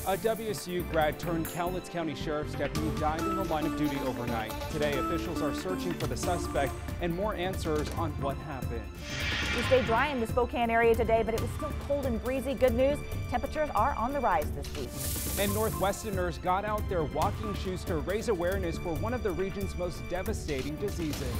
A WSU grad turned Cowlitz County Sheriff's deputy died in the line of duty overnight. Today, officials are searching for the suspect and more answers on what happened. We stayed dry in the Spokane area today, but it was still cold and breezy. Good news, temperatures are on the rise this week. And Northwesterners got out their walking shoes to raise awareness for one of the region's most devastating diseases.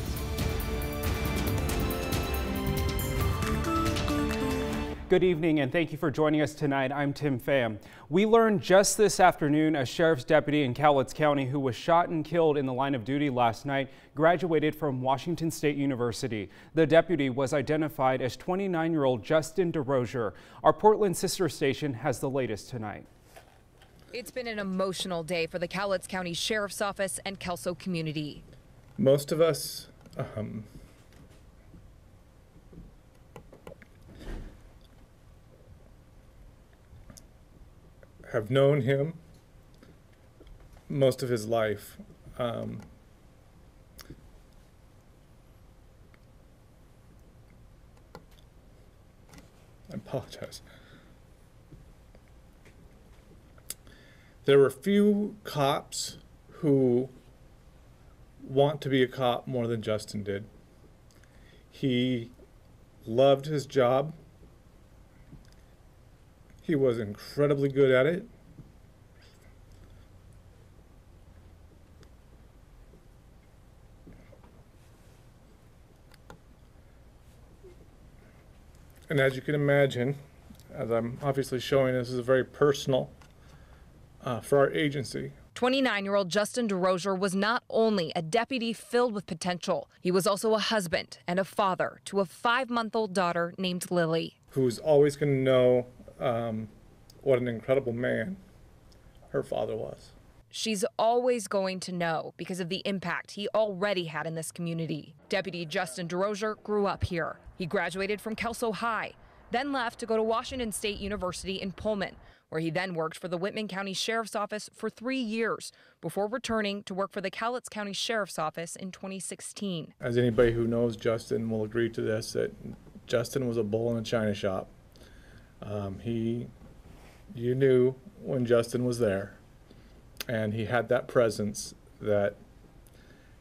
Good evening and thank you for joining us tonight. I'm Tim Pham. We learned just this afternoon a sheriff's deputy in Cowlitz County who was shot and killed in the line of duty last night graduated from Washington State University. The deputy was identified as 29-year-old Justin Derosier. Our Portland sister station has the latest tonight. It's been an emotional day for the Cowlitz County Sheriff's Office and Kelso community. Most of us have known him most of his life. I apologize. There were few cops who want to be a cop more than Justin did. He loved his job. He was incredibly good at it. And as you can imagine, as I'm obviously showing, this is very personal for our agency. 29-year-old Justin Derosier was not only a deputy filled with potential, he was also a husband and a father to a 5-month-old daughter named Lily. Who's always going to know what an incredible man her father was. She's always going to know because of the impact he already had in this community. Deputy Justin Derosier grew up here. He graduated from Kelso High, then left to go to Washington State University in Pullman, where he then worked for the Whitman County Sheriff's Office for 3 years before returning to work for the Cowlitz County Sheriff's Office in 2016. As anybody who knows Justin will agree to this, that Justin was a bull in a china shop. You knew when Justin was there, and he had that presence that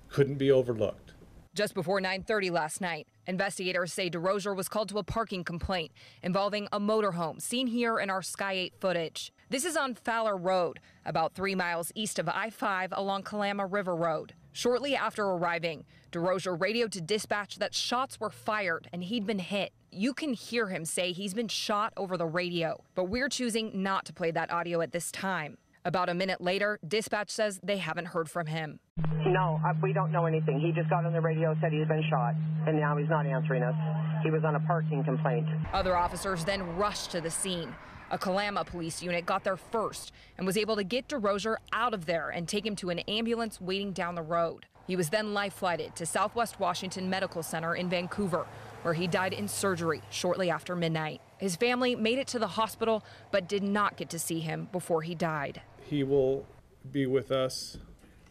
couldn't be overlooked. Just before 9:30 last night, investigators say Derosier was called to a parking complaint involving a motorhome seen here in our Sky 8 footage. This is on Fowler Road, about 3 miles east of I-5 along Kalama River Road. Shortly after arriving, Derosier radioed to dispatch that shots were fired and he'd been hit. You can hear him say he's been shot over the radio, but we're choosing not to play that audio at this time. About a minute later, dispatch says they haven't heard from him. No, we don't know anything. He just got on the radio, said he's been shot, and now he's not answering us. He was on a parking complaint. Other officers then rushed to the scene. A Kalama police unit got there first and was able to get Derosier out of there and take him to an ambulance waiting down the road. He was then life-flighted to Southwest Washington Medical Center in Vancouver, where he died in surgery shortly after midnight. His family made it to the hospital, but did not get to see him before he died. He will be with us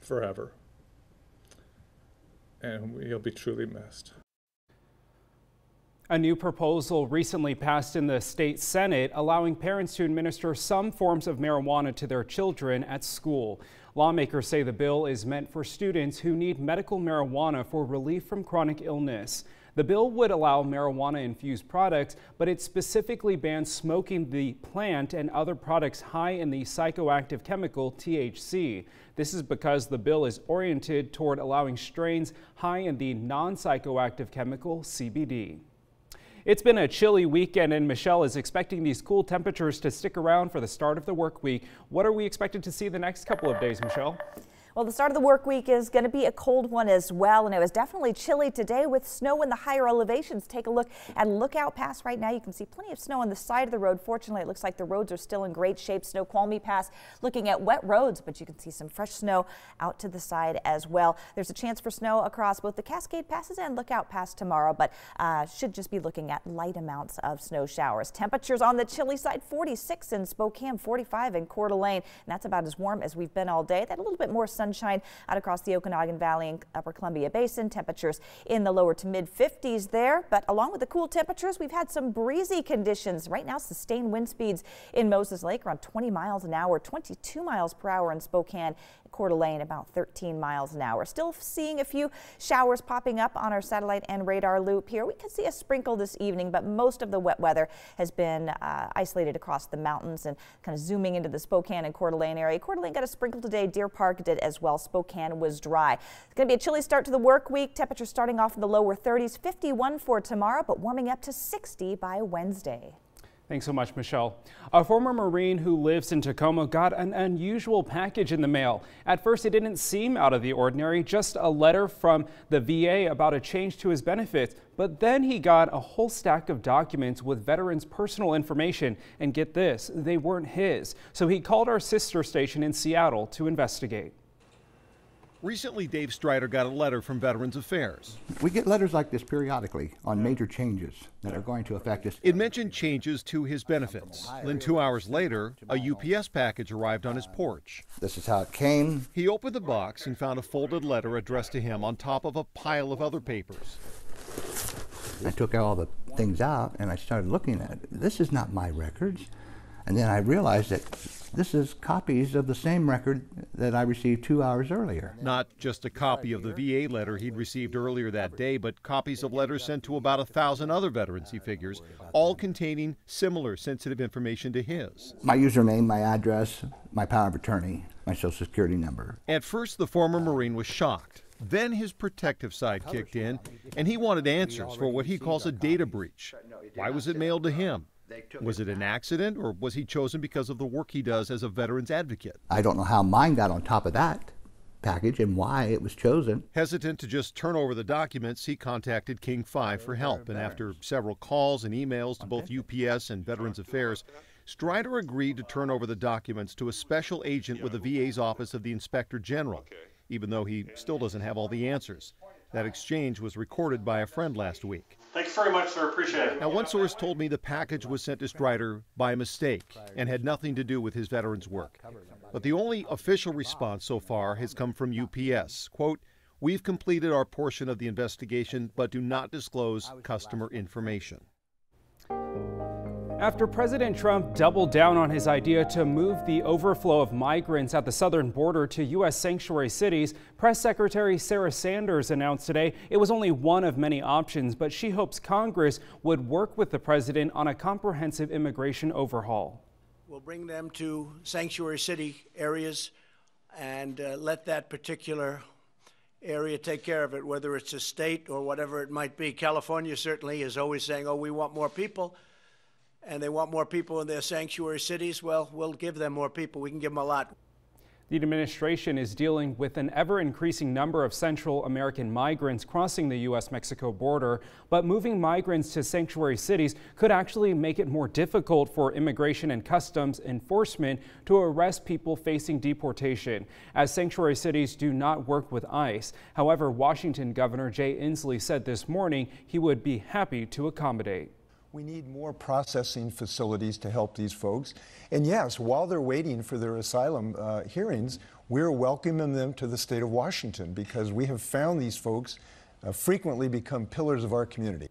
forever, and he'll be truly missed. A new proposal recently passed in the state Senate allowing parents to administer some forms of marijuana to their children at school. Lawmakers say the bill is meant for students who need medical marijuana for relief from chronic illness. The bill would allow marijuana-infused products, but it specifically bans smoking the plant and other products high in the psychoactive chemical THC. This is because the bill is oriented toward allowing strains high in the non-psychoactive chemical CBD. It's been a chilly weekend, and Michelle is expecting these cool temperatures to stick around for the start of the work week. What are we expected to see the next couple of days, Michelle? Well, the start of the work week is going to be a cold one as well, and it was definitely chilly today with snow in the higher elevations. Take a look at Lookout Pass right now. You can see plenty of snow on the side of the road. Fortunately, it looks like the roads are still in great shape. Snoqualmie Pass looking at wet roads, but you can see some fresh snow out to the side as well. There's a chance for snow across both the Cascade Passes and Lookout Pass tomorrow, but should just be looking at light amounts of snow showers. Temperatures on the chilly side, 46 in Spokane, 45 in Coeur d'Alene, and that's about as warm as we've been all day. That a little bit more sun sunshine out across the Okanagan Valley and Upper Columbia Basin. Temperatures in the lower to mid 50s there, but along with the cool temperatures, we've had some breezy conditions. Right now, sustained wind speeds in Moses Lake around 20 miles an hour, 22 miles per hour in Spokane, Coeur d'Alene about 13 miles an hour. Still seeing a few showers popping up on our satellite and radar loop here. We could see a sprinkle this evening, but most of the wet weather has been isolated across the mountains and kind of zooming into the Spokane and Coeur d'Alene area. Coeur d'Alene got a sprinkle today. Deer Park did as well. Spokane was dry. It's going to be a chilly start to the work week. Temperatures starting off in the lower 30s, 51 for tomorrow, but warming up to 60 by Wednesday. Thanks so much, Michelle. A former Marine who lives in Tacoma got an unusual package in the mail. At first, it didn't seem out of the ordinary, just a letter from the VA about a change to his benefits. But then he got a whole stack of documents with veterans' personal information. And get this, they weren't his. So he called our sister station in Seattle to investigate. Recently, Dave Strider got a letter from Veterans Affairs. We get letters like this periodically on major changes that are going to affect us. It mentioned changes to his benefits. Then 2 hours later, a UPS package arrived on his porch. This is how it came. He opened the box and found a folded letter addressed to him on top of a pile of other papers. I took all the things out and I started looking at it. This is not my records. And then I realized that this is copies of the same record that I received 2 hours earlier. Not just a copy of the VA letter he'd received earlier that day, but copies of letters sent to about 1,000 other veterans, he figures, all containing similar sensitive information to his. My username, my address, my power of attorney, my social security number. At first, the former Marine was shocked. Then his protective side kicked in, and he wanted answers for what he calls a data breach. Why was it mailed to him? Was it an accident, or was he chosen because of the work he does as a veterans advocate? I don't know how mine got on top of that package and why it was chosen. Hesitant to just turn over the documents, he contacted King 5 for help, and after several calls and emails to both UPS and Veterans Affairs, Strider agreed to turn over the documents to a special agent with the VA's Office of the Inspector General, even though he still doesn't have all the answers. That exchange was recorded by a friend last week. Thanks very much, sir. Appreciate it. Now, one source told me the package was sent to Strider by mistake and had nothing to do with his veterans work. But the only official response so far has come from UPS. Quote, "We've completed our portion of the investigation, but do not disclose customer information." After President Trump doubled down on his idea to move the overflow of migrants at the southern border to U.S. sanctuary cities, Press Secretary Sarah Sanders announced today it was only one of many options, but she hopes Congress would work with the president on a comprehensive immigration overhaul. We'll bring them to sanctuary city areas and let that particular area take care of it, whether it's a state or whatever it might be. California certainly is always saying, oh, we want more people. And they want more people in their sanctuary cities. Well, we'll give them more people. We can give them a lot. The administration is dealing with an ever-increasing number of Central American migrants crossing the U.S.-Mexico border, but moving migrants to sanctuary cities could actually make it more difficult for Immigration and Customs Enforcement to arrest people facing deportation, as sanctuary cities do not work with ICE. However, Washington Governor Jay Inslee said this morning he would be happy to accommodate. We need more processing facilities to help these folks. And yes, while they're waiting for their asylum hearings, we're welcoming them to the state of Washington because we have found these folks frequently become pillars of our community.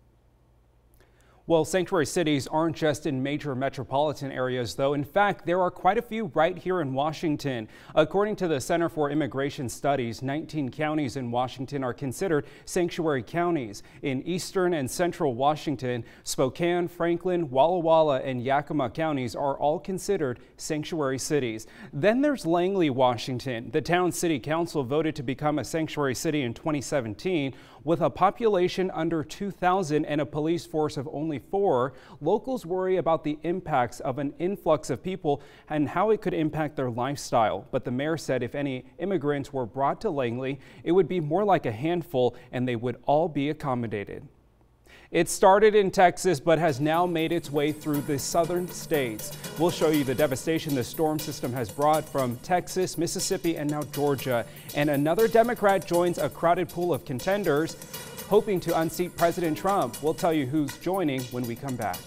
Well, sanctuary cities aren't just in major metropolitan areas, though. In fact, there are quite a few right here in Washington. According to the Center for Immigration Studies, 19 counties in Washington are considered sanctuary counties. In eastern and central Washington, Spokane, Franklin, Walla Walla, and Yakima counties are all considered sanctuary cities. Then there's Langley, Washington. The town city council voted to become a sanctuary city in 2017. With a population under 2,000 and a police force of only 4, locals worry about the impacts of an influx of people and how it could impact their lifestyle. But the mayor said if any immigrants were brought to Langley, it would be more like a handful and they would all be accommodated. It started in Texas but has now made its way through the southern states. We'll show you the devastation the storm system has brought from Texas, Mississippi, and now Georgia. And another Democrat joins a crowded pool of contenders hoping to unseat President Trump. We'll tell you who's joining when we come back.